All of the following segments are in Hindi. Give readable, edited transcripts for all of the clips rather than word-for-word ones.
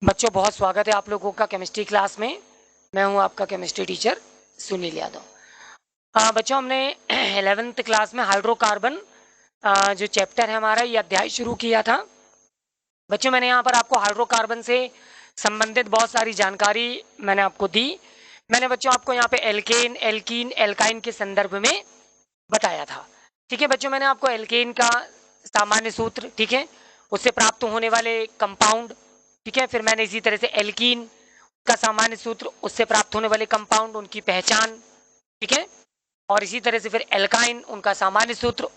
बच्चों बहुत स्वागत है आप लोगों का केमिस्ट्री क्लास में। मैं हूं आपका केमिस्ट्री टीचर सुनील यादव। बच्चों हमने 11th क्लास में हाइड्रोकार्बन जो चैप्टर है हमारा ये अध्याय शुरू किया था। बच्चों मैंने यहाँ पर आपको हाइड्रोकार्बन से संबंधित बहुत सारी जानकारी मैंने आपको दी। मैंने बच्चों आपको यहाँ पे एल्केन, एल्कीन, एल्काइन के संदर्भ में बताया था। ठीक है बच्चों, मैंने आपको एल्केन का सामान्य सूत्र, ठीक है, उससे प्राप्त होने वाले कंपाउंड, ठीक है, फिर मैंने इसी तरह से एल्कीन का सामान्य सूत्र, उससे प्राप्त होने वाले कंपाउंड, उनकी पहचान, ठीक है, और इसी तरह से फिर एल्काइन, उनका सामान्य सूत्र,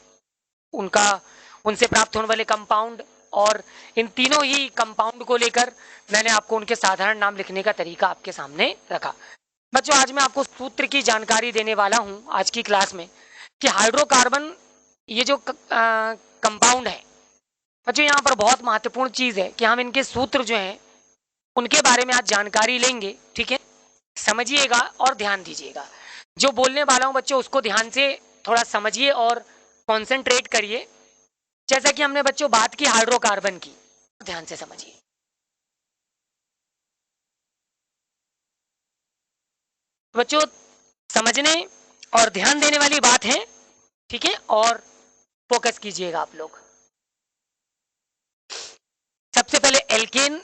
उनका उनसे प्राप्त होने वाले कंपाउंड, और इन तीनों ही कंपाउंड को लेकर मैंने आपको उनके साधारण नाम लिखने का तरीका आपके सामने रखा। बच्चों आज मैं आपको सूत्र की जानकारी देने वाला हूं आज की क्लास में कि हाइड्रोकार्बन ये जो कंपाउंड है बच्चों, यहाँ पर बहुत महत्वपूर्ण चीज है कि हम इनके सूत्र जो हैं उनके बारे में आज जानकारी लेंगे। ठीक है, समझिएगा और ध्यान दीजिएगा। जो बोलने वाला हूं बच्चों उसको ध्यान से थोड़ा समझिए और कॉन्सेंट्रेट करिए। जैसा कि हमने बच्चों बात की हाइड्रोकार्बन की, ध्यान से समझिए। बच्चों समझने और ध्यान देने वाली बात है, ठीक है, और फोकस कीजिएगा आप लोग। सबसे पहले एल्केन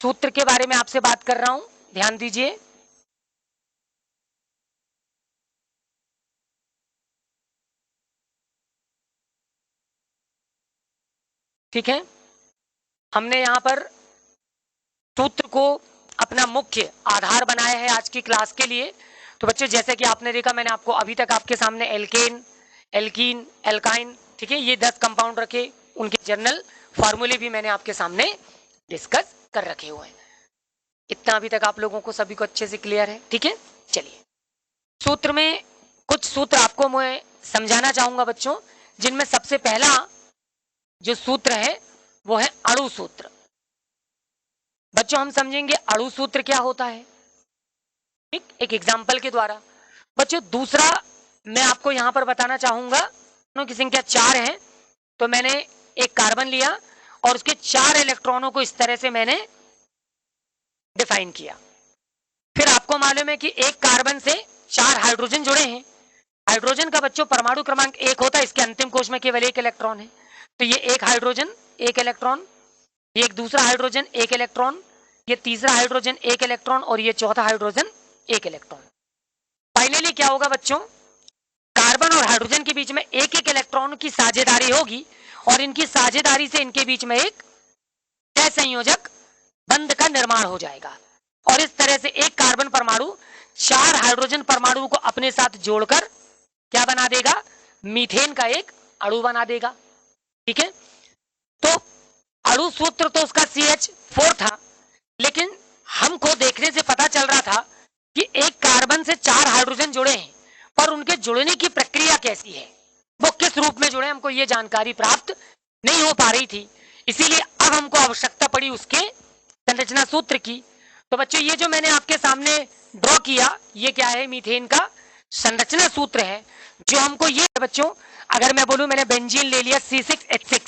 सूत्र के बारे में आपसे बात कर रहा हूं, ध्यान दीजिए। ठीक है, हमने यहां पर सूत्र को अपना मुख्य आधार बनाया है आज की क्लास के लिए। तो बच्चों जैसे कि आपने देखा, मैंने आपको अभी तक आपके सामने एल्केन, एल्कीन, एल्काइन, ठीक है, ये 10 कंपाउंड रखे, उनके जनरल फार्मूले भी मैंने आपके सामने डिस्कस कर रखे हुए हैं। इतना अभी तक आप लोगों को सभी को अच्छे से क्लियर है? ठीक है, चलिए सूत्र में कुछ सूत्र आपको मैं समझाना चाहूंगा बच्चों, जिनमें सबसे पहला जो सूत्र है वो है अणु सूत्र। बच्चों हम समझेंगे अणु सूत्र क्या होता है, ठीक, एक एग्जाम्पल के द्वारा। बच्चों दूसरा मैं आपको यहां पर बताना चाहूंगा, की संख्या 4 है, तो मैंने एक कार्बन लिया और उसके 4 इलेक्ट्रॉनों को इस तरह से मैंने डिफाइन किया। फिर आपको मालूम है कि एक कार्बन से 4 हाइड्रोजन जुड़े हैं। हाइड्रोजन का बच्चों परमाणु क्रमांक 1 होता है, इसके अंतिम कोश में केवल 1 इलेक्ट्रॉन है। तो ये एक हाइड्रोजन 1 इलेक्ट्रॉन, ये एक दूसरा हाइड्रोजन 1 इलेक्ट्रॉन, ये तीसरा हाइड्रोजन 1 इलेक्ट्रॉन, और ये चौथा हाइड्रोजन 1 इलेक्ट्रॉन। फाइनली क्या होगा बच्चों, कार्बन और हाइड्रोजन के बीच में एक एक इलेक्ट्रॉन की साझेदारी होगी, और इनकी साझेदारी से इनके बीच में एक सहसंयोजक बंध का निर्माण हो जाएगा। और इस तरह से एक कार्बन परमाणु 4 हाइड्रोजन परमाणु को अपने साथ जोड़कर क्या बना देगा, मीथेन का एक अणु बना देगा। ठीक है, तो अणु सूत्र तो उसका CH4 था, लेकिन हमको देखने से पता चल रहा था कि एक कार्बन से 4 हाइड्रोजन जुड़े हैं, पर उनके जुड़ने की प्रक्रिया कैसी है, वो किस रूप में जुड़े, हमको ये जानकारी प्राप्त नहीं हो पा रही थी। इसीलिए अब हमको आवश्यकता पड़ी उसके संरचना सूत्र की। तो बच्चों ये जो मैंने आपके सामने ड्रॉ किया, ये क्या है, मीथेन का संरचना सूत्र है। जो हमको ये बच्चों, अगर मैं बोलूं मैंने बेंजीन ले लिया C6H6,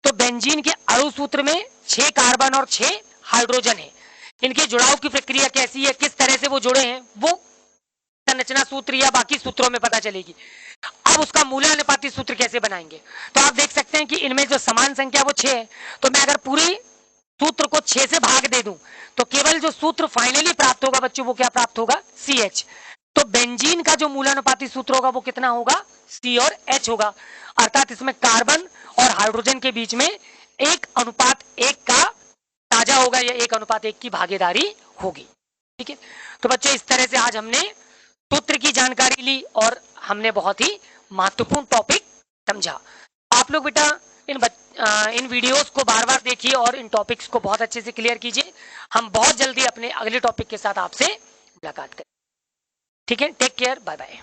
तो बेंजीन के अणु सूत्र में 6 कार्बन और 6 हाइड्रोजन है। इनके जुड़ाव की प्रक्रिया कैसी है, किस तरह से वो जुड़े हैं, वो संरचना सूत्र या बाकी सूत्रों में पता चलेगी। अब उसका मूल्यानुपाती सूत्र कैसे बनाएंगे, तो आप देख सकते हैं कि इनमें जो समान संख्या वो 6 है, तो मैं अगर पूरी सूत्र को 6 से भाग दे दूं तो केवल जो सूत्र फाइनली प्राप्त होगा बच्चों वो क्या प्राप्त होगा, CH। तो बेंजीन का जो मूल्यानुपाती सूत्र होगा वो कितना होगा, C और H होगा। अर्थात इसमें कार्बन और हाइड्रोजन के बीच में 1:1 का ताजा होगा, या 1:1 की भागीदारी होगी। ठीक है, तो बच्चों इस तरह से आज हमने सूत्र की जानकारी ली और हमने बहुत ही महत्वपूर्ण टॉपिक समझा। आप लोग बेटा इन वीडियोस को बार बार देखिए और इन टॉपिक्स को बहुत अच्छे से क्लियर कीजिए। हम बहुत जल्दी अपने अगले टॉपिक के साथ आपसे मुलाकात करें। ठीक है, टेक केयर, बाय बाय।